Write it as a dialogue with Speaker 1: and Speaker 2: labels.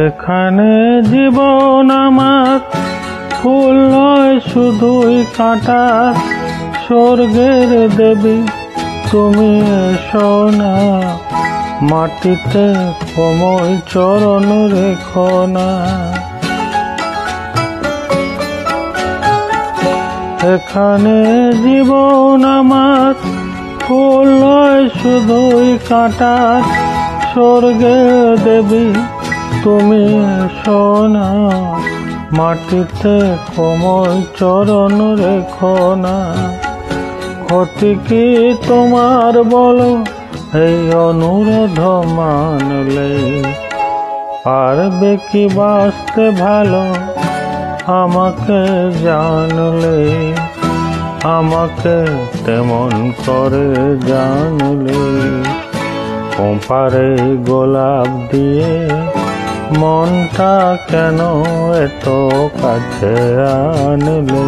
Speaker 1: এখানে জীবন আমার ফুল নয় শুধুই কাঁটা, স্বর্গের দেবী তুমি এসো না, মাটিতে কোমল চরণ রেখো না। এখানে জীবন আমার ফুল নয় শুধুই কাঁটা, স্বর্গের দেবী তুমি এসো না, মাটিতে কোমল চরণ রেখো না। ক্ষতি কি তোমার বলো এই অনুরোধ মানলে, পারবে কি বাঁচতে ভালো আমাকে জানলে, আমাকে তেমন করে জানলে। কোপারে গোলাপ দিয়ে মনটা কেন এত কাছে আনলে।